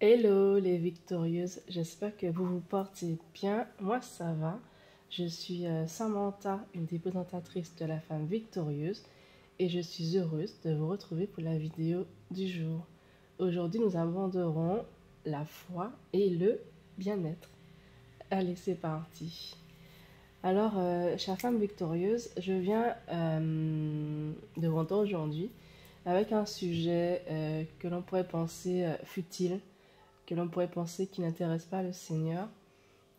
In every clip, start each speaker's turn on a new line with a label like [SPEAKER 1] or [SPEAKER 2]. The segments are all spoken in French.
[SPEAKER 1] Hello les victorieuses, j'espère que vous vous portez bien. Moi ça va. Je suis Samantha, une des présentatrices de la femme victorieuse et je suis heureuse de vous retrouver pour la vidéo du jour. Aujourd'hui nous aborderons la foi et le bien-être. Allez, c'est parti. Alors, chère femme victorieuse, je viens devant toi aujourd'hui avec un sujet que l'on pourrait penser futile, que l'on pourrait penser qui n'intéresse pas le Seigneur,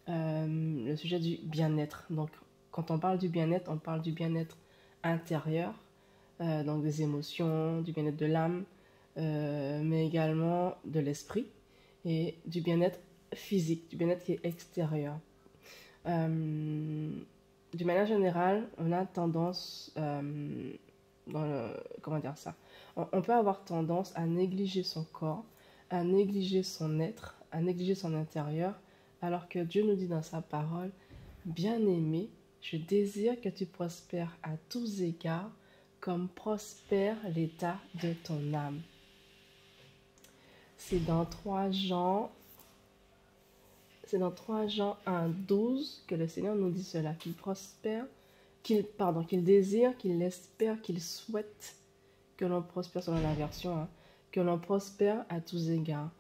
[SPEAKER 1] le sujet du bien-être. Donc, quand on parle du bien-être, on parle du bien-être intérieur, donc des émotions, du bien-être de l'âme, mais également de l'esprit et du bien-être physique, du bien-être qui est extérieur. D'une manière générale, on a tendance, comment dire ça, on peut avoir tendance à négliger son corps, à négliger son être, à négliger son intérieur, alors que Dieu nous dit dans sa parole, bien-aimé, je désire que tu prospères à tous égards, comme prospère l'état de ton âme. C'est dans 3 Jean C'est dans 3 Jean 1,12 que le Seigneur nous dit cela, qu'il prospère, qu'il désire, qu'il espère, qu'il souhaite que l'on prospère selon la version, hein, que l'on prospère à tous égards.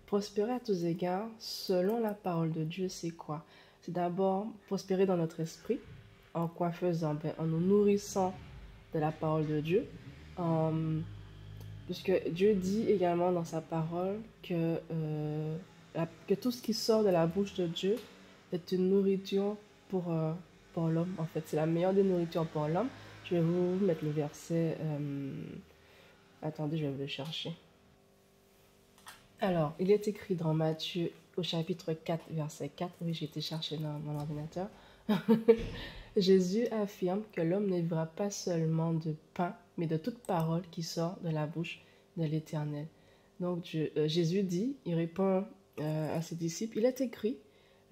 [SPEAKER 1] Prospérer à tous égards, selon la parole de Dieu, c'est quoi? C'est d'abord prospérer dans notre esprit. En quoi faisant? En nous nourrissant de la parole de Dieu. Puisque Dieu dit également dans sa parole que tout ce qui sort de la bouche de Dieu est une nourriture pour l'homme. En fait, c'est la meilleure des nourritures pour l'homme. Je vais vous mettre le verset. Attendez, je vais le chercher. Alors, il est écrit dans Matthieu au chapitre 4, verset 4. Oui, j'ai été chercher dans mon ordinateur. Jésus affirme que l'homme ne vivra pas seulement de pain, mais de toute parole qui sort de la bouche de l'Éternel. Donc Jésus dit, il répond à ses disciples, il est écrit,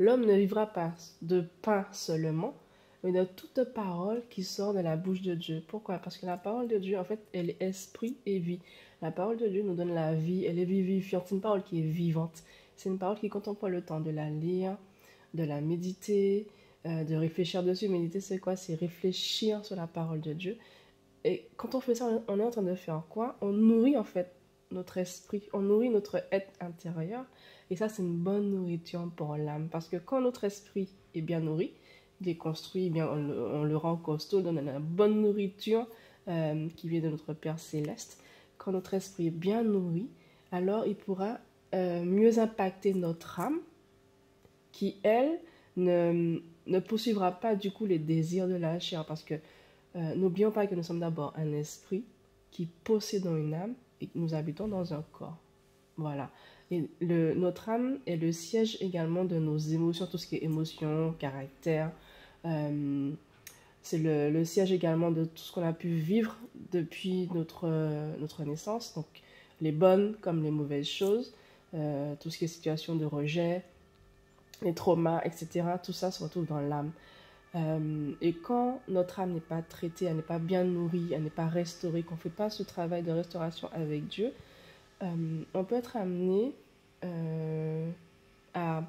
[SPEAKER 1] l'homme ne vivra pas de pain seulement, mais de toute parole qui sort de la bouche de Dieu. Pourquoi? Parce que la parole de Dieu, en fait, elle est esprit et vie. La parole de Dieu nous donne la vie, elle est vivifiante. C'est une parole qui est vivante. C'est une parole qui, quand on prend le temps de la lire, de la méditer, de réfléchir dessus. Méditer, c'est quoi? C'est réfléchir sur la parole de Dieu. Et quand on fait ça, on est en train de faire quoi? On nourrit en fait notre esprit, on nourrit notre être intérieur. Et ça, c'est une bonne nourriture pour l'âme. Parce que quand notre esprit est bien nourri, il est construit, bien, on le rend costaud, donne la bonne nourriture qui vient de notre Père Céleste. Quand notre esprit est bien nourri, alors il pourra mieux impacter notre âme qui, elle, ne poursuivra pas du coup les désirs de la chair. Parce que n'oublions pas que nous sommes d'abord un esprit qui possède une âme et que nous habitons dans un corps. Voilà. Et notre âme est le siège également de nos émotions, tout ce qui est émotion, caractère. C'est le siège également de tout ce qu'on a pu vivre depuis notre naissance. Donc les bonnes comme les mauvaises choses, tout ce qui est situation de rejet, les traumas, etc. Tout ça se retrouve dans l'âme. Et quand notre âme n'est pas traitée, elle n'est pas bien nourrie, elle n'est pas restaurée, qu'on ne fait pas ce travail de restauration avec Dieu, on peut être amené à,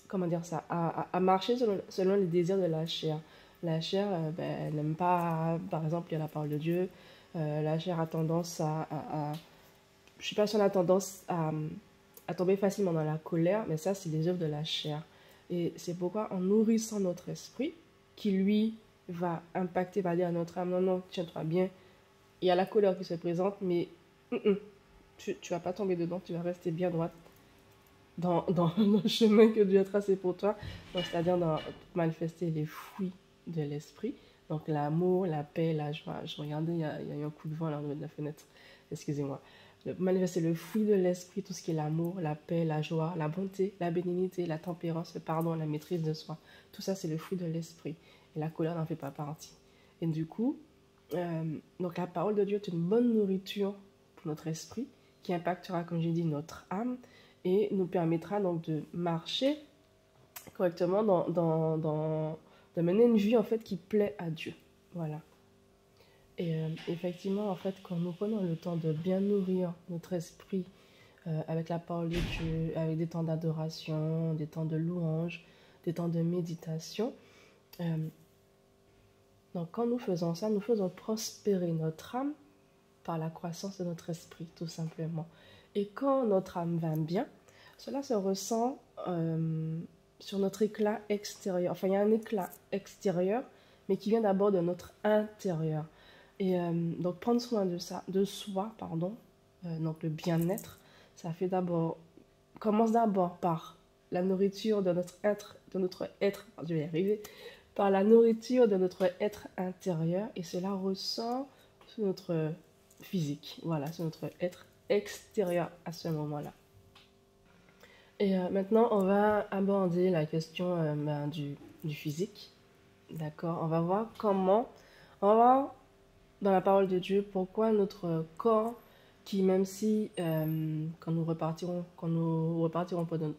[SPEAKER 1] comment dire ça, à marcher selon les désirs de la chair. La chair, elle n'aime pas, par exemple, lire la parole de Dieu. La chair a tendance je ne sais pas si on a tendance à tomber facilement dans la colère, mais ça, c'est les œuvres de la chair. Et c'est pourquoi, en nourrissant notre esprit, qui lui va impacter, va dire à notre âme, non, non, tiens-toi bien, il y a la colère qui se présente, mais tu ne vas pas tomber dedans, tu vas rester bien droite dans le chemin que Dieu a tracé pour toi, c'est-à-dire dans manifester les fruits de l'esprit, donc l'amour, la paix, la joie. Je regardais, il y a eu un coup de vent là au niveau de la fenêtre, excusez-moi. Manifester le fruit de l'esprit, tout ce qui est l'amour, la paix, la joie, la bonté, la bénignité, la tempérance, le pardon, la maîtrise de soi. Tout ça, c'est le fruit de l'esprit. Et la colère n'en fait pas partie. Et du coup, donc la parole de Dieu est une bonne nourriture pour notre esprit qui impactera, comme j'ai dit, notre âme et nous permettra donc de marcher correctement de mener une vie en fait qui plaît à Dieu. Voilà. Et effectivement, en fait, quand nous prenons le temps de bien nourrir notre esprit avec la parole de Dieu, avec des temps d'adoration, des temps de louange, des temps de méditation. Donc quand nous faisons ça, nous faisons prospérer notre âme par la croissance de notre esprit, tout simplement. Et quand notre âme va bien, cela se ressent sur notre éclat extérieur. Enfin, il y a un éclat extérieur, mais qui vient d'abord de notre intérieur. Et donc, prendre soin de ça, de soi, pardon, donc le bien-être, ça fait d'abord, commence d'abord par la nourriture de notre être, je vais y arriver, par la nourriture de notre être intérieur, et cela ressort sur notre physique, voilà, sur notre être extérieur à ce moment-là. Et maintenant, on va aborder la question du physique. D'accord? On va voir on va voir dans la parole de Dieu pourquoi notre corps, qui même si quand nous repartirons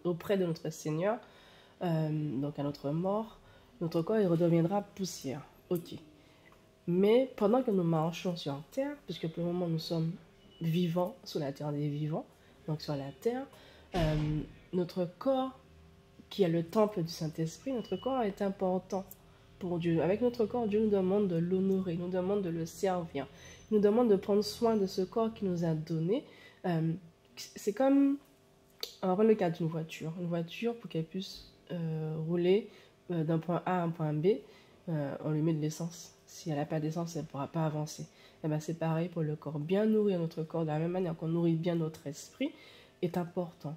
[SPEAKER 1] auprès de notre Seigneur, donc à notre mort, notre corps il redeviendra poussière. Ok. Mais pendant que nous marchons sur terre, puisque pour le moment nous sommes vivants sur la terre des vivants, donc sur la terre, notre corps, qui est le temple du Saint-Esprit, notre corps est important pour Dieu. Avec notre corps, Dieu nous demande de l'honorer, nous demande de le servir, il nous demande de prendre soin de ce corps qu'il nous a donné. C'est comme, on va prendre le cas d'une voiture. Une voiture, pour qu'elle puisse rouler d'un point A à un point B, on lui met de l'essence. Si elle n'a pas d'essence, elle ne pourra pas avancer. Et ben, c'est pareil pour le corps. Bien nourrir notre corps, de la même manière qu'on nourrit bien notre esprit, est important.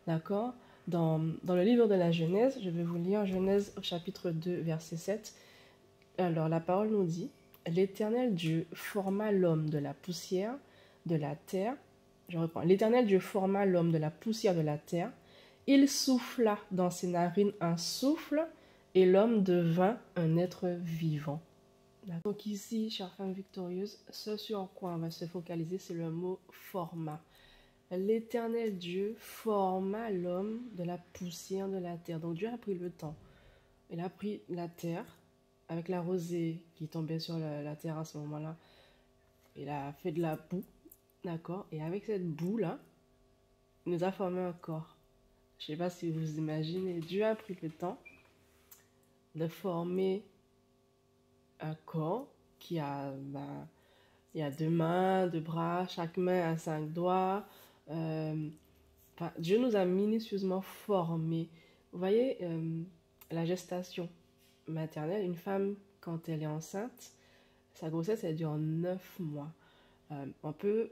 [SPEAKER 1] D'accord? Dans le livre de la Genèse, je vais vous lire Genèse au chapitre 2, verset 7. Alors, la parole nous dit, « L'Éternel Dieu forma l'homme de la poussière de la terre. » Je reprends. « L'Éternel Dieu forma l'homme de la poussière de la terre. Il souffla dans ses narines un souffle, et l'homme devint un être vivant. » Donc ici, chère femme victorieuse, ce sur quoi on va se focaliser, c'est le mot « forma ». L'Éternel Dieu forma l'homme de la poussière de la terre. Donc Dieu a pris le temps. Il a pris la terre, avec la rosée qui tombait sur la terre à ce moment-là. Il a fait de la boue, d'accord? Et avec cette boue-là, il nous a formé un corps. Je ne sais pas si vous imaginez, Dieu a pris le temps de former un corps qui a, il y a 2 mains, 2 bras, chaque main a 5 doigts. Dieu nous a minutieusement formés. Vous voyez, la gestation maternelle, une femme, quand elle est enceinte, sa grossesse, elle dure 9 mois. On peut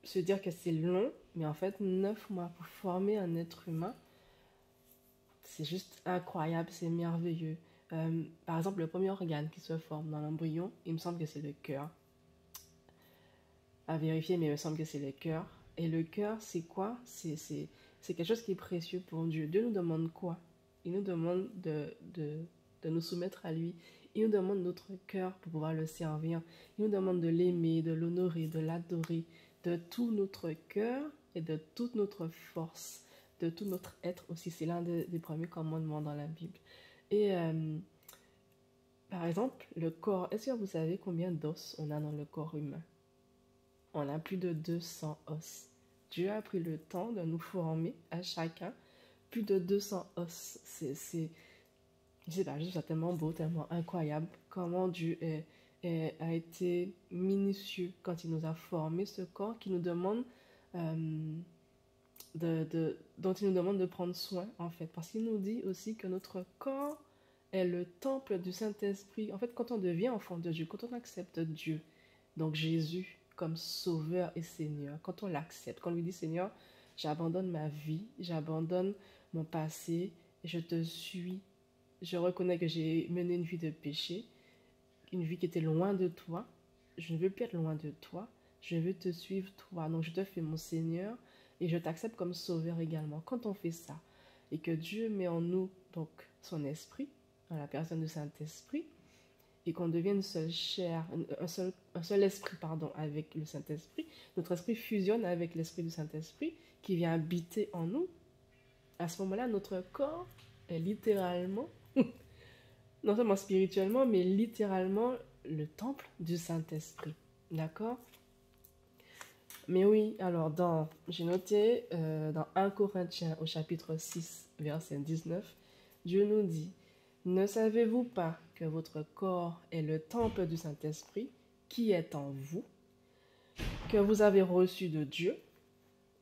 [SPEAKER 1] se dire que c'est long, mais en fait, 9 mois pour former un être humain, c'est juste incroyable, c'est merveilleux. Par exemple, le premier organe qui se forme dans l'embryon, il me semble que c'est le cœur. À vérifier, mais il me semble que c'est le cœur. Et le cœur, c'est quoi? C'est quelque chose qui est précieux pour Dieu. Dieu nous demande quoi? Il nous demande de nous soumettre à lui. Il nous demande notre cœur pour pouvoir le servir. Il nous demande de l'aimer, de l'honorer, de l'adorer, de tout notre cœur et de toute notre force, de tout notre être aussi. C'est l'un des premiers commandements dans la Bible. Et par exemple, le corps, est-ce que vous savez combien d'os on a dans le corps humain? On a plus de 200 os. Dieu a pris le temps de nous former à chacun plus de 200 os. Je sais pas, je trouve ça tellement beau, tellement incroyable comment Dieu a été minutieux quand il nous a formé ce corps qui nous demande dont il nous demande de prendre soin en fait, parce qu'il nous dit aussi que notre corps est le temple du Saint-Esprit. En fait, quand on devient enfant de Dieu, quand on accepte Dieu, donc Jésus comme sauveur et Seigneur, quand on l'accepte, quand on lui dit Seigneur, j'abandonne ma vie, j'abandonne mon passé, je te suis, je reconnais que j'ai mené une vie de péché, une vie qui était loin de toi, je ne veux plus être loin de toi, je veux te suivre toi, donc je te fais mon Seigneur et je t'accepte comme sauveur également. Quand on fait ça et que Dieu met en nous donc son esprit, dans la personne du Saint-Esprit, et qu'on devienne une seule chair, un seul esprit pardon, avec le Saint-Esprit, notre esprit fusionne avec l'esprit du Saint-Esprit qui vient habiter en nous. À ce moment-là, notre corps est littéralement, non seulement spirituellement, mais littéralement le temple du Saint-Esprit. D'accord? Mais oui, alors j'ai noté dans 1 Corinthiens au chapitre 6, verset 19, Dieu nous dit, ne savez-vous pas que votre corps est le temple du Saint-Esprit qui est en vous, que vous avez reçu de Dieu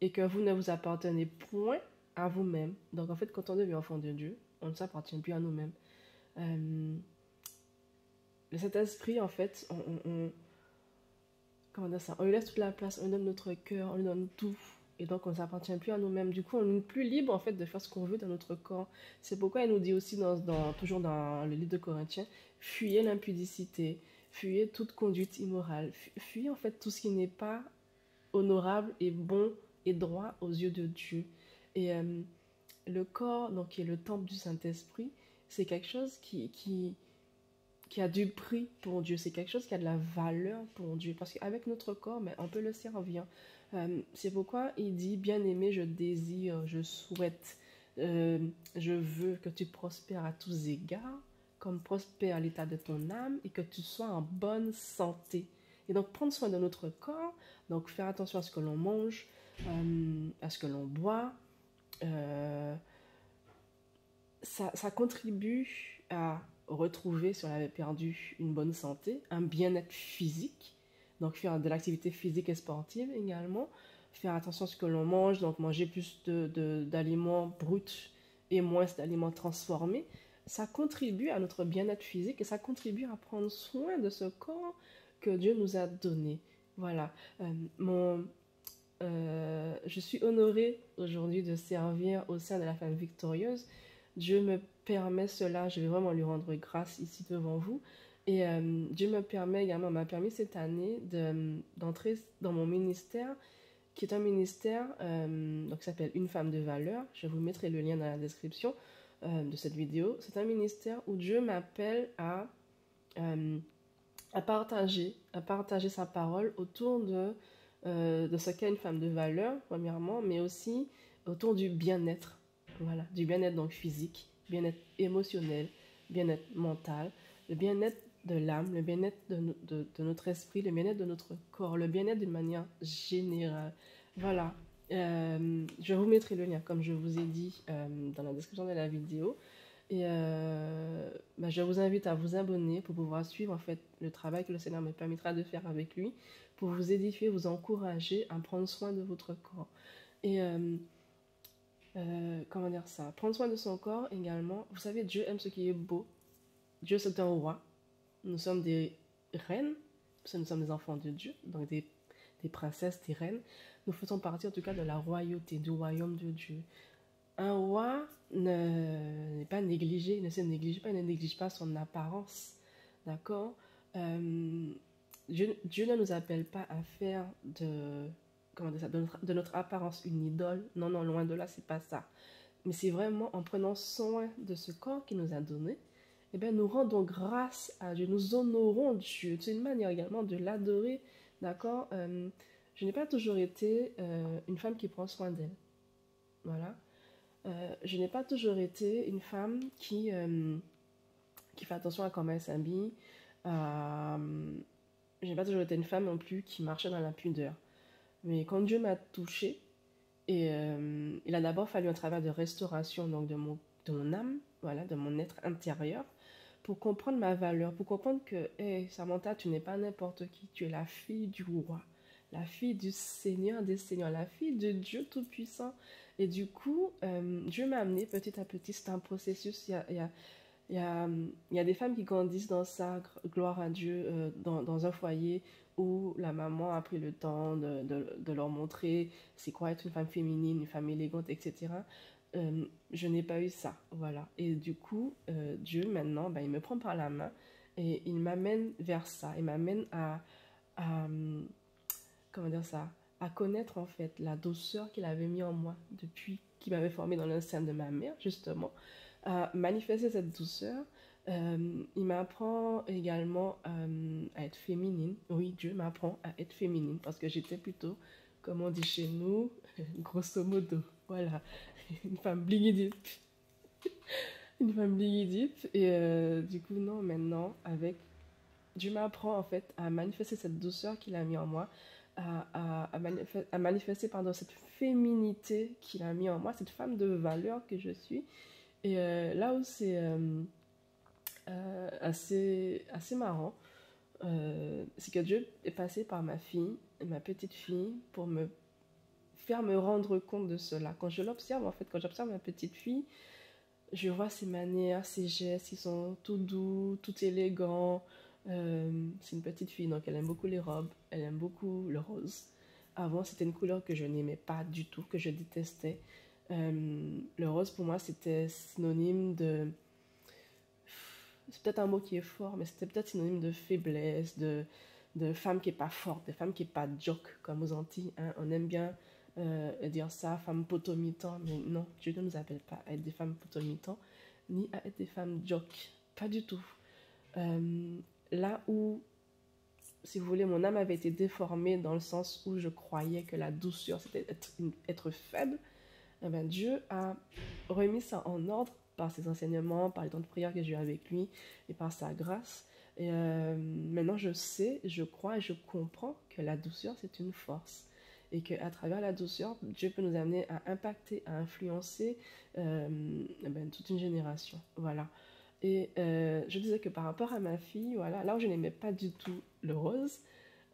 [SPEAKER 1] et que vous ne vous appartenez point à vous-même. Donc en fait, quand on devient enfant de Dieu, on ne s'appartient plus à nous-mêmes. Le Saint-Esprit, en fait, comment dire ça, on lui laisse toute la place, on lui donne notre cœur, on lui donne tout. Et donc, on ne s'appartient plus à nous-mêmes. Du coup, on n'est plus libre, en fait, de faire ce qu'on veut dans notre corps. C'est pourquoi il nous dit aussi, toujours dans le livre de Corinthiens, fuyez l'impudicité, fuyez toute conduite immorale, fuyez, en fait, tout ce qui n'est pas honorable et bon et droit aux yeux de Dieu. Et le corps, donc, qui est le temple du Saint-Esprit, c'est quelque chose qui a du prix pour Dieu. C'est quelque chose qui a de la valeur pour Dieu. Parce qu'avec notre corps, mais on peut le servir. C'est pourquoi il dit, bien-aimé, je désire, je souhaite, je veux que tu prospères à tous égards, comme prospère l'état de ton âme, et que tu sois en bonne santé. Et donc, prendre soin de notre corps, donc faire attention à ce que l'on mange, à ce que l'on boit, ça contribue à retrouver, si on avait perdu, une bonne santé, un bien-être physique, donc faire de l'activité physique et sportive également, faire attention à ce que l'on mange, donc manger plus d'aliments bruts et moins d'aliments transformés, ça contribue à notre bien-être physique et ça contribue à prendre soin de ce corps que Dieu nous a donné. Voilà. Je suis honorée aujourd'hui de servir au sein de la femme victorieuse. Dieu me permet cela, je vais vraiment lui rendre grâce ici devant vous. Et Dieu me permet également, m'a permis cette année d'entrer dans mon ministère, qui est un ministère donc, qui s'appelle Une femme de valeur. Je vous mettrai le lien dans la description de cette vidéo. C'est un ministère où Dieu m'appelle à partager sa parole autour de ce qu'est une femme de valeur, premièrement, mais aussi autour du bien-être. Voilà, du bien-être donc physique, bien-être émotionnel, bien-être mental, le bien-être de l'âme, le bien-être de notre esprit, le bien-être de notre corps, le bien-être d'une manière générale. Voilà, je vous mettrai le lien, comme je vous ai dit dans la description de la vidéo. Et je vous invite à vous abonner pour pouvoir suivre en fait le travail que le Seigneur me permettra de faire avec lui, pour vous édifier, vous encourager à prendre soin de votre corps. Et comment dire ça? Prendre soin de son corps également. Vous savez, Dieu aime ce qui est beau. Dieu, c'est un roi. Nous sommes des reines, parce que nous sommes des enfants de Dieu, donc des princesses, des reines. Nous faisons partie en tout cas de la royauté, du royaume de Dieu. Un roi n'est pas négligé, ne se néglige pas, il ne néglige pas son apparence. D'accord? Dieu ne nous appelle pas à faire de notre apparence une idole. Non, non, loin de là, c'est pas ça. Mais c'est vraiment en prenant soin de ce corps qu'il nous a donné, eh bien, nous rendons grâce à Dieu, nous honorons Dieu. C'est une manière également de l'adorer. D'accord? Je n'ai pas toujours été une femme qui prend soin d'elle. Voilà. Je n'ai pas toujours été une femme qui fait attention à comment elle s'habille. Je n'ai pas toujours été une femme non plus qui marchait dans la pudeur. Mais quand Dieu m'a touchée, et il a d'abord fallu un travail de restauration donc de mon âme, voilà, de mon être intérieur, pour comprendre ma valeur, pour comprendre que, hey, Samantha, tu n'es pas n'importe qui, tu es la fille du roi, la fille du Seigneur des Seigneurs, la fille de Dieu Tout-Puissant. Et du coup, Dieu m'a amené petit à petit, c'est un processus, il y a des femmes qui grandissent dans ça, gloire à Dieu, dans un foyer où la maman a pris le temps de leur montrer c'est quoi être une femme féminine, une femme élégante, etc. Je n'ai pas eu ça, voilà. Et du coup, Dieu, maintenant, il me prend par la main et il m'amène vers ça. Il m'amène à comment dire ça, à connaître en fait la douceur qu'il avait mis en moi depuis qu'il m'avait formée dans le sein de ma mère, justement, à manifester cette douceur. Il m'apprend également à être féminine. Oui, Dieu m'apprend à être féminine parce que j'étais plutôt, comme on dit chez nous, grosso modo, voilà, une femme bligidip. Une femme bligidip. Et du coup, non, maintenant, avec Dieu m'apprend en fait à manifester cette douceur qu'il a mis en moi, à manifester pardon, cette féminité qu'il a mis en moi, cette femme de valeur que je suis. Et là où c'est assez marrant, c'est que Dieu est passé par ma fille, ma petite fille, pour me faire me rendre compte de cela. Quand je l'observe, en fait, quand j'observe ma petite fille, je vois ses manières, ses gestes, ils sont tout doux, tout élégants. C'est une petite fille, donc elle aime beaucoup les robes, elle aime beaucoup le rose. Avant, c'était une couleur que je n'aimais pas du tout, que je détestais. Le rose, pour moi, c'était synonyme de... C'est peut-être un mot qui est fort, mais c'était peut-être synonyme de faiblesse, de femme qui n'est pas forte, de femme qui n'est pas joke, comme aux Antilles. Hein. On aime bien dire ça, femme potomitan, mais non, Dieu ne nous appelle pas à être des femmes potomitan, ni à être des femmes joke, pas du tout. Là où, si vous voulez, mon âme avait été déformée dans le sens où je croyais que la douceur, c'était être faible, eh ben, Dieu a remis ça en ordre par ses enseignements, par les temps de prière que j'ai eu avec lui et par sa grâce. Et maintenant, je sais, je crois et je comprends que la douceur, c'est une force. Et qu'à travers la douceur, Dieu peut nous amener à impacter, à influencer toute une génération. Voilà. Et je disais que par rapport à ma fille, voilà, là où je n'aimais pas du tout le rose,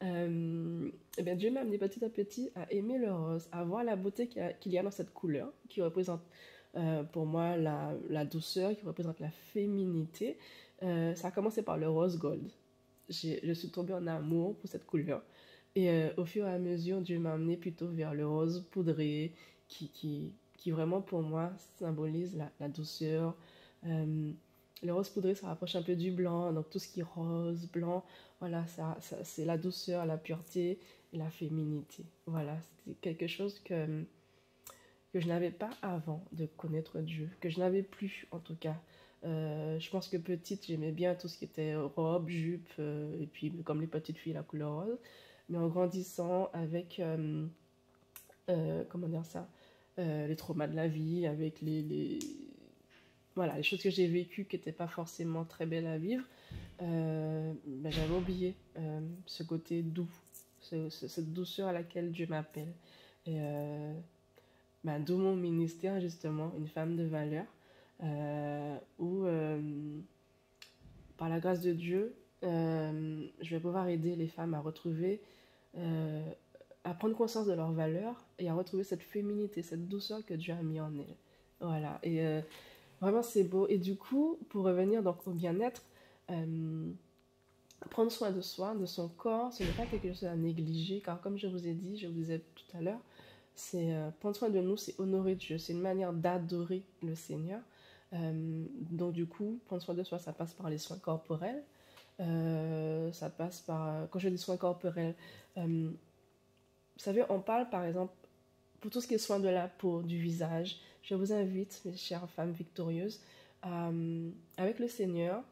[SPEAKER 1] et bien Dieu m'a amené petit à petit à aimer le rose, à voir la beauté qu'il y a dans cette couleur, qui représente pour moi la douceur, qui représente la féminité. Ça a commencé par le rose gold. Je suis tombée en amour pour cette couleur. Et au fur et à mesure, Dieu m'a amené plutôt vers le rose poudré, qui vraiment pour moi symbolise la douceur. Le rose poudré, ça rapproche un peu du blanc, donc tout ce qui est rose, blanc, voilà, c'est la douceur, la pureté et la féminité. Voilà, c'est quelque chose que je n'avais pas avant de connaître Dieu, que je n'avais plus en tout cas. Je pense que petite, j'aimais bien tout ce qui était robe, jupe, et puis comme les petites filles, la couleur rose. Mais en grandissant avec, comment dire ça, les traumas de la vie, avec voilà, les choses que j'ai vécues qui n'étaient pas forcément très belles à vivre, j'avais oublié ce côté doux, cette douceur à laquelle Dieu m'appelle. Et d'où mon ministère, justement, une femme de valeur, où, par la grâce de Dieu, je vais pouvoir aider les femmes à retrouver, à prendre conscience de leur valeur et à retrouver cette féminité, cette douceur que Dieu a mis en elles. Voilà, et vraiment c'est beau. Et du coup, pour revenir donc au bien-être, prendre soin de soi, de son corps, ce n'est pas quelque chose à négliger, car comme je vous ai dit, je vous disais tout à l'heure, c'est prendre soin de nous, c'est honorer Dieu, c'est une manière d'adorer le Seigneur. Donc du coup, prendre soin de soi, ça passe par les soins corporels, ça passe par, quand je dis soins corporels, vous savez, on parle par exemple, pour tout ce qui est soin de la peau, du visage, je vous invite, mes chères femmes victorieuses, avec le Seigneur,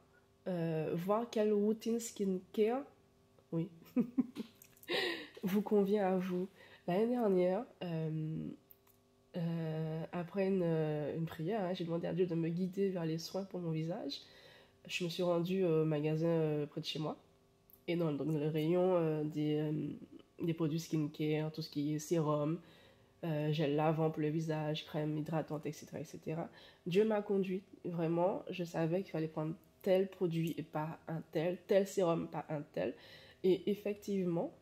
[SPEAKER 1] voir quelle routine skincare, oui, vous convient à vous. L'année dernière, après une prière, hein, j'ai demandé à Dieu de me guider vers les soins pour mon visage. Je me suis rendue au magasin près de chez moi. Et donc, dans le rayon des produits skincare, tout ce qui est sérum, gel lavant pour le visage, crème hydratante, etc., etc. Dieu m'a conduit, vraiment. Je savais qu'il fallait prendre tel produit et pas un tel sérum, pas un tel. Et effectivement,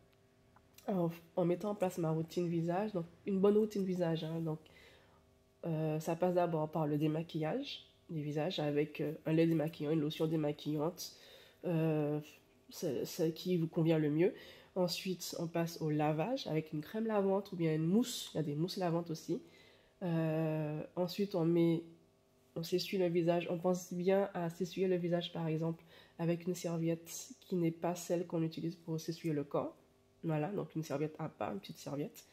[SPEAKER 1] en mettant en place ma routine visage, donc une bonne routine visage, hein, donc ça passe d'abord par le démaquillage du visage avec un lait démaquillant, une lotion démaquillante, celle qui vous convient le mieux. Ensuite, on passe au lavage avec une crème lavante ou bien une mousse. Il y a des mousses lavantes aussi. Ensuite, on s'essuie le visage. On pense bien à s'essuyer le visage, par exemple, avec une serviette qui n'est pas celle qu'on utilise pour s'essuyer le corps. Voilà, donc une serviette à part, une petite serviette.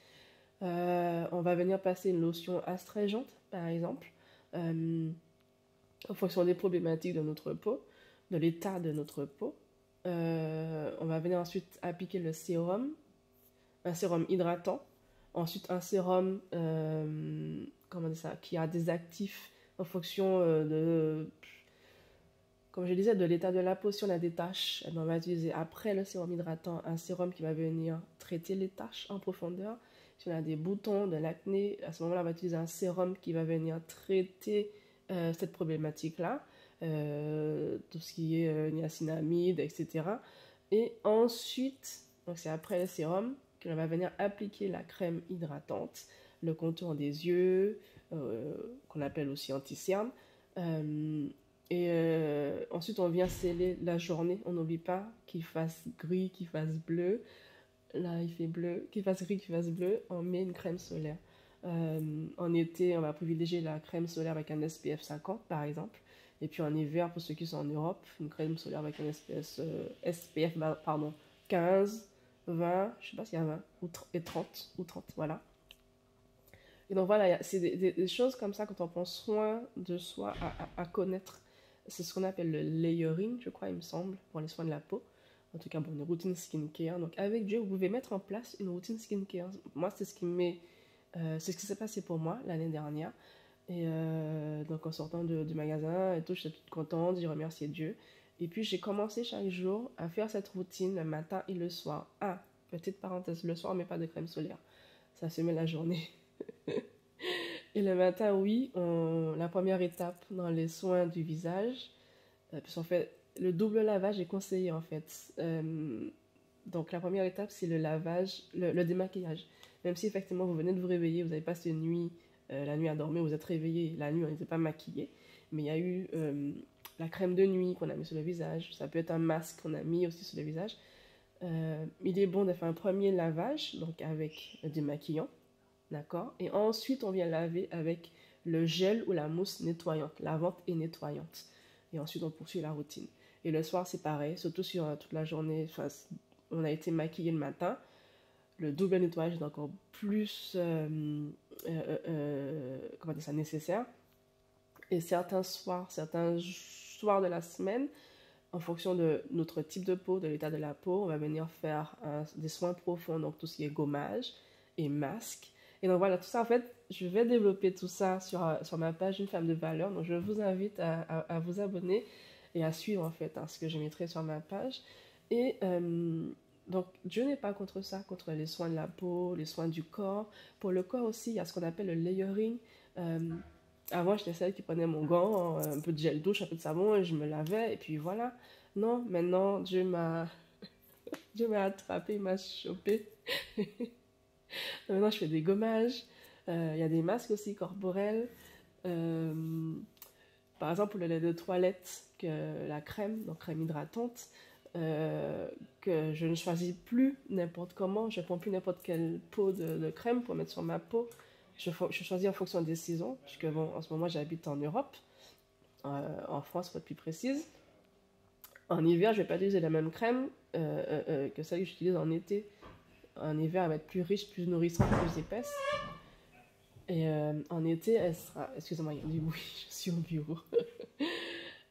[SPEAKER 1] On va venir passer une lotion astringente, par exemple, en fonction des problématiques de notre peau, de l'état de notre peau. On va venir ensuite appliquer le sérum, un sérum hydratant. Ensuite, un sérum comment dire ça, qui a des actifs en fonction comme je disais, de l'état de la peau, si on a des taches, on va utiliser après le sérum hydratant un sérum qui va venir traiter les taches en profondeur. Si on a des boutons, de l'acné, à ce moment-là, on va utiliser un sérum qui va venir traiter cette problématique-là, tout ce qui est niacinamide, etc. Et ensuite, donc c'est après le sérum que l'on va venir appliquer la crème hydratante, le contour des yeux, qu'on appelle aussi anti-cerne. Ensuite, on vient sceller la journée. On n'oublie pas qu'il fasse gris, qu'il fasse bleu. Là, il fait bleu. Qu'il fasse gris, qu'il fasse bleu. On met une crème solaire. En été, on va privilégier la crème solaire avec un SPF 50, par exemple. Et puis en hiver, pour ceux qui sont en Europe, une crème solaire avec un SPF 15, 20, je ne sais pas s'il y a 20, et 30, voilà. Et donc voilà, c'est des choses comme ça quand on prend soin de soi à connaître. C'est ce qu'on appelle le layering, je crois, il me semble, pour les soins de la peau. En tout cas, bon, une routine skincare. Donc avec Dieu, vous pouvez mettre en place une routine skincare. Moi, c'est ce qui s'est passé pour moi l'année dernière. Et donc en sortant du magasin et tout, j'étais toute contente, j'ai remercié Dieu. Et puis j'ai commencé chaque jour à faire cette routine le matin et le soir. Ah, petite parenthèse, le soir on met pas de crème solaire. Ça se met la journée. Et le matin, oui, la première étape dans les soins du visage, puisqu'en fait, le double lavage est conseillé en fait. Donc la première étape, c'est le lavage, le démaquillage. Même si effectivement vous venez de vous réveiller, vous avez passé une nuit, la nuit à dormir, vous êtes réveillé, la nuit on n'était pas maquillé, mais il y a eu la crème de nuit qu'on a mis sur le visage, ça peut être un masque qu'on a mis aussi sur le visage. Il est bon de faire un premier lavage, donc avec le démaquillant, d'accord? Et ensuite on vient laver avec le gel ou la mousse nettoyante, lavante et nettoyante. Et ensuite on poursuit la routine. Et le soir c'est pareil, surtout sur toute la journée, on a été maquillé le matin. Le double nettoyage est encore plus comment dire ça, nécessaire. Et certains soirs de la semaine, en fonction de notre type de peau, de l'état de la peau, on va venir faire des soins profonds, donc tout ce qui est gommage et masque. Et donc voilà, tout ça, en fait, je vais développer tout ça sur ma page Une femme de valeur. Donc je vous invite à vous abonner et à suivre, en fait, ce que je mettrai sur ma page. Et donc, Dieu n'est pas contre ça, contre les soins de la peau, les soins du corps. Pour le corps aussi, il y a ce qu'on appelle le layering. Avant, j'étais celle qui prenait mon gant, un peu de gel douche, un peu de savon, et je me lavais, et puis voilà. Non, maintenant, Dieu m'a attrapé, il m'a chopé. Maintenant, je fais des gommages. Il y a des masques aussi corporels. Par exemple, pour le lait de toilette, la crème, donc crème hydratante, que je ne choisis plus n'importe comment. Je ne prends plus n'importe quelle peau de crème pour mettre sur ma peau. Je choisis en fonction des saisons, puisque bon, en ce moment j'habite en Europe, en France pour être plus précise. En hiver, je ne vais pas utiliser la même crème que celle que j'utilise en été. En hiver, elle va être plus riche, plus nourrissante, plus épaisse. Et en été, elle sera... Excusez-moi, il y a du bruit, je suis au bureau.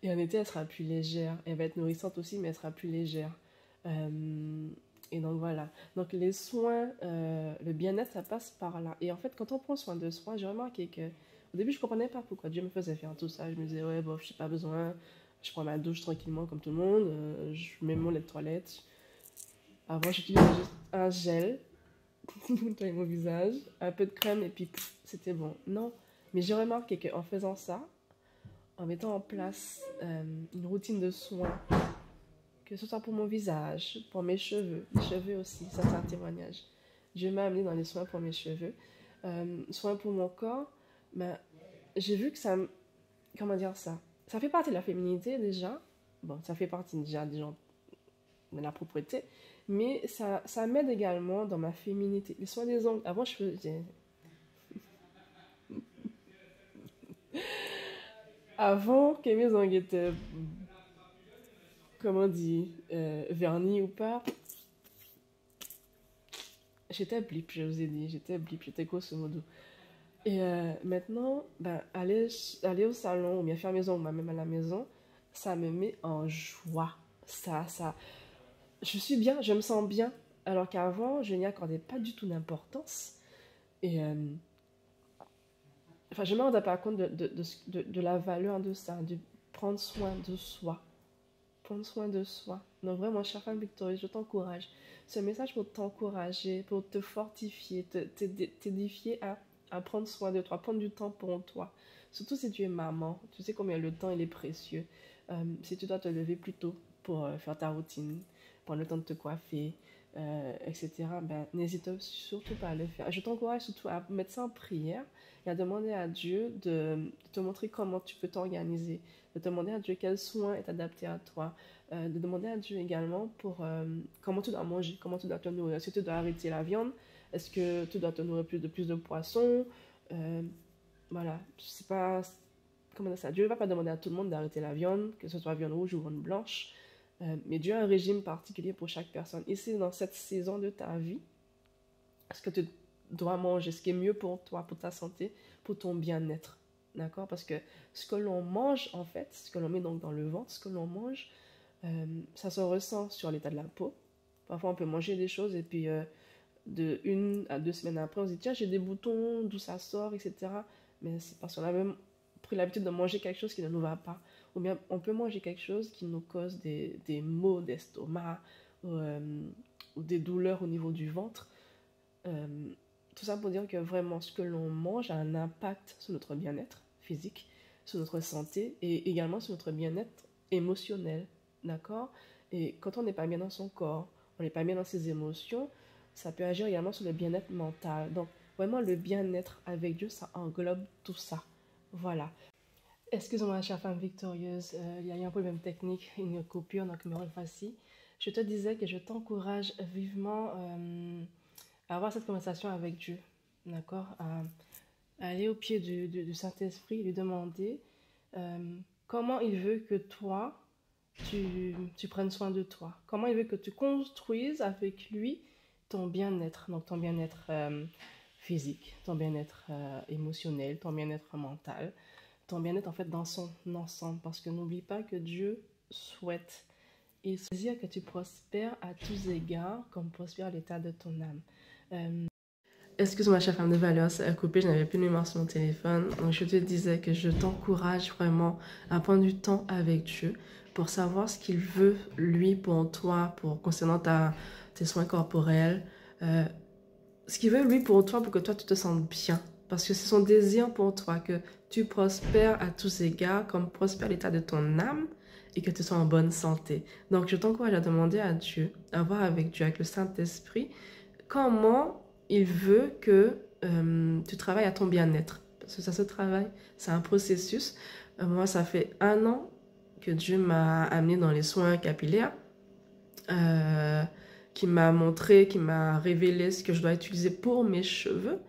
[SPEAKER 1] Et en été, elle sera plus légère. Elle va être nourrissante aussi, mais elle sera plus légère. Et donc voilà. Donc les soins, le bien-être, ça passe par là. Et en fait, quand on prend soin de soi, j'ai remarqué que au début, je ne comprenais pas pourquoi Dieu me faisait faire tout ça. Je me disais, ouais, bof, je n'ai pas besoin. Je prends ma douche tranquillement comme tout le monde. Je mets mon lait de toilette. Avant, j'utilisais juste un gel pour nettoyer mon visage, un peu de crème et puis c'était bon. Non, mais j'ai remarqué qu'en faisant ça, en mettant en place une routine de soins, que ce soit pour mon visage, pour mes cheveux, les cheveux aussi, ça c'est un témoignage. Dieu m'a amené dans les soins pour mes cheveux, soins pour mon corps, ben, j'ai vu que ça, comment dire ça fait partie de la féminité déjà, bon, ça fait partie déjà des gens de la propreté, mais ça m'aide également dans ma féminité. Les soins des ongles, avant je faisais... Avant que mes ongles étaient, comment on dit, vernis ou pas, j'étais blip, je vous ai dit, j'étais blip, j'étais grosso modo. Et maintenant, ben, aller au salon ou bien faire mes ongles, même à la maison, ça me met en joie. Je suis bien, je me sens bien. Alors qu'avant, je n'y accordais pas du tout d'importance. Et enfin, je ne me rendais pas compte de la valeur de ça, de prendre soin de soi. prendre soin de soi. Donc vraiment, chère femme victorieuse, je t'encourage. Ce message pour t'encourager, pour te fortifier, t'édifier à prendre soin de toi, prendre du temps pour toi. Surtout si tu es maman, tu sais combien le temps il est précieux. Si tu dois te lever plus tôt pour faire ta routine, prendre le temps de te coiffer, etc., ben, n'hésite surtout pas à le faire. Je t'encourage surtout à mettre ça en prière et à demander à Dieu de te montrer comment tu peux t'organiser, de demander à Dieu quel soin est adapté à toi, de demander à Dieu également pour comment tu dois manger, comment tu dois te nourrir. Est-ce que tu dois arrêter la viande? Est-ce que tu dois te nourrir plus de poissons? Voilà, c'est pas... Comment dire ça? Dieu ne va pas demander à tout le monde d'arrêter la viande, que ce soit viande rouge ou viande blanche. Mais Dieu a un régime particulier pour chaque personne. Ici, dans cette saison de ta vie, ce que tu dois manger, ce qui est mieux pour toi, pour ta santé, pour ton bien-être. D'accord? Parce que ce que l'on mange, en fait, ce que l'on met donc dans le ventre, ce que l'on mange, ça se ressent sur l'état de la peau. Parfois, on peut manger des choses et puis de 1 à 2 semaines après, on se dit, tiens, j'ai des boutons, d'où ça sort, etc. Mais c'est parce qu'on a même pris l'habitude de manger quelque chose qui ne nous va pas. Ou bien on peut manger quelque chose qui nous cause des maux d'estomac ou des douleurs au niveau du ventre. Tout ça pour dire que vraiment ce que l'on mange a un impact sur notre bien-être physique, sur notre santé et également sur notre bien-être émotionnel. D'accord? Et quand on n'est pas bien dans son corps, on n'est pas bien dans ses émotions, ça peut agir également sur le bien-être mental. Donc vraiment le bien-être avec Dieu, ça englobe tout ça. Voilà. Excuse-moi, chère femme victorieuse, il y a eu un problème technique, une coupure, donc me revoici. Je te disais que je t'encourage vivement à avoir cette conversation avec Dieu, d'accord? À aller au pied du Saint-Esprit, lui demander comment il veut que toi, tu prennes soin de toi, comment il veut que tu construises avec lui ton bien-être, donc ton bien-être physique, ton bien-être émotionnel, ton bien-être mental, ton bien-être en fait dans son ensemble, parce que n'oublie pas que Dieu souhaite et désire que tu prospères à tous égards comme prospère l'état de ton âme. Excuse-moi, chère femme de valeur, ça a coupé, je n'avais plus de mémoire sur mon téléphone. Donc je te disais que je t'encourage vraiment à prendre du temps avec Dieu pour savoir ce qu'il veut, lui, pour toi, pour concernant tes soins corporels. Ce qu'il veut, lui, pour toi, pour que toi, tu te sentes bien. Parce que c'est son désir pour toi que tu prospères à tous égards, comme prospère l'état de ton âme et que tu sois en bonne santé. Donc, je t'encourage à demander à Dieu, à voir avec Dieu, avec le Saint-Esprit, comment il veut que tu travailles à ton bien-être. Parce que ça se travaille, c'est un processus. Moi, ça fait 1 an que Dieu m'a amené dans les soins capillaires, qui m'a montré, qui m'a révélé ce que je dois utiliser pour mes cheveux.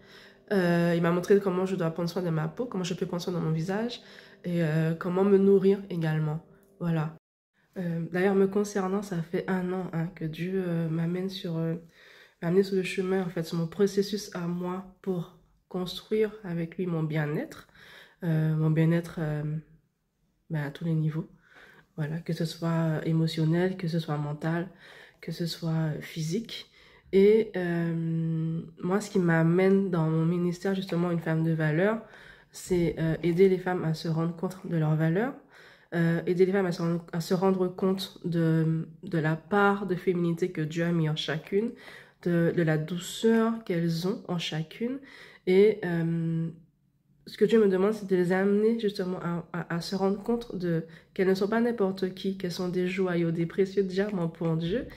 [SPEAKER 1] Il m'a montré comment je dois prendre soin de ma peau, comment je peux prendre soin de mon visage et comment me nourrir également. Voilà. D'ailleurs, me concernant, ça fait 1 an que Dieu m'amène amené sur le chemin, en fait, sur mon processus à moi pour construire avec lui mon bien-être à tous les niveaux. Voilà, que ce soit émotionnel, que ce soit mental, que ce soit physique. Et moi, ce qui m'amène dans mon ministère, justement, une femme de valeur, c'est aider les femmes à se rendre compte de leurs valeurs, aider les femmes à se rendre compte de la part de féminité que Dieu a mis en chacune, de la douceur qu'elles ont en chacune. Et ce que Dieu me demande, c'est de les amener justement à se rendre compte qu'elles ne sont pas n'importe qui, qu'elles sont des joyaux, des précieux diamants pour Dieu.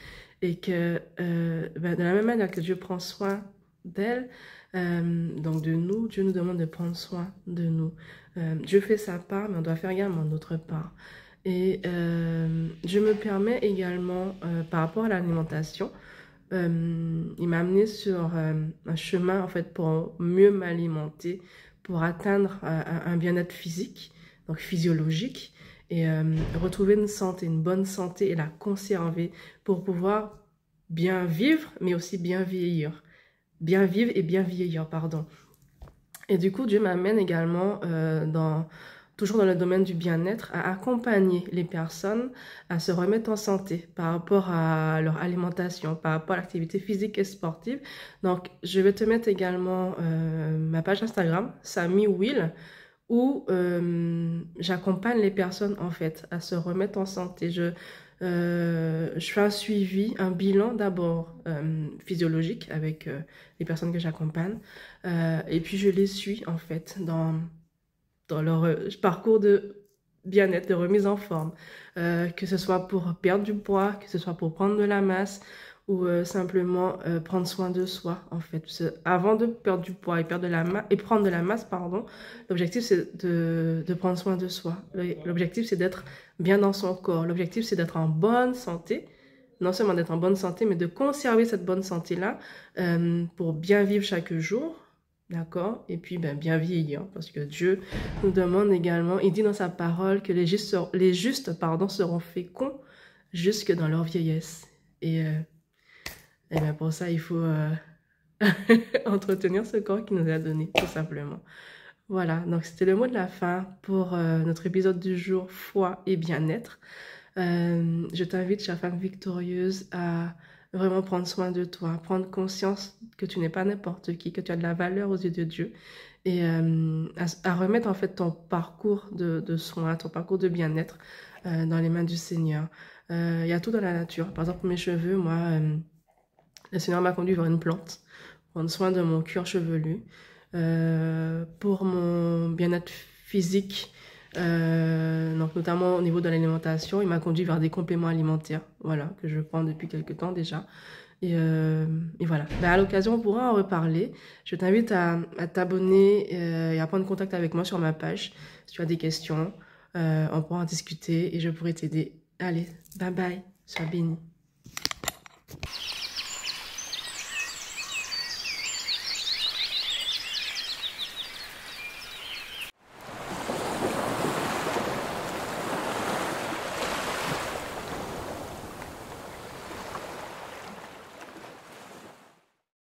[SPEAKER 1] Et que de la même manière que Dieu prend soin d'elles, donc de nous, Dieu nous demande de prendre soin de nous. Dieu fait sa part, mais on doit faire également notre part. Et Dieu me permet également, par rapport à l'alimentation, il m'a amené sur un chemin en fait pour mieux m'alimenter, pour atteindre un bien-être physique, donc physiologique, et retrouver une santé, une bonne santé et la conserver pour pouvoir bien vivre, mais aussi bien vieillir. Bien vivre et bien vieillir, pardon. Et du coup, Dieu m'amène également toujours dans le domaine du bien-être, à accompagner les personnes à se remettre en santé par rapport à leur alimentation, par rapport à l'activité physique et sportive. Donc, je vais te mettre également ma page Instagram, Samy Will, où j'accompagne les personnes en fait à se remettre en santé. Je fais un suivi, un bilan d'abord physiologique avec les personnes que j'accompagne. Et puis je les suis en fait dans leur parcours de bien-être, de remise en forme. Que ce soit pour perdre du poids, que ce soit pour prendre de la masse ou simplement prendre soin de soi en fait. Avant de perdre du poids et, et prendre de la masse, pardon, l'objectif c'est de prendre soin de soi. L'objectif c'est d'être bien dans son corps. L'objectif c'est d'être en bonne santé. Non seulement d'être en bonne santé, mais de conserver cette bonne santé-là pour bien vivre chaque jour. D'accord? Et puis, ben, bien vieillir, parce que Dieu nous demande également, il dit dans sa parole que les justes seront féconds jusque dans leur vieillesse. Et ben pour ça, il faut entretenir ce corps qu'il nous a donné, tout simplement. Voilà, donc c'était le mot de la fin pour notre épisode du jour, foi et bien-être. Je t'invite, chère femme victorieuse, à vraiment prendre soin de toi, prendre conscience que tu n'es pas n'importe qui, que tu as de la valeur aux yeux de Dieu et à remettre en fait ton parcours de soins, ton parcours de bien-être dans les mains du Seigneur. Il y a tout dans la nature. Par exemple, pour mes cheveux, moi, le Seigneur m'a conduit vers une plante, prendre soin de mon cuir chevelu. Pour mon bien-être physique, donc notamment au niveau de l'alimentation, il m'a conduit vers des compléments alimentaires, voilà, que je prends depuis quelques temps déjà. Et voilà. Ben, à l'occasion, on pourra en reparler. Je t'invite à t'abonner et à prendre contact avec moi sur ma page. Si tu as des questions, on pourra en discuter et je pourrai t'aider. Allez, bye bye, sois béni.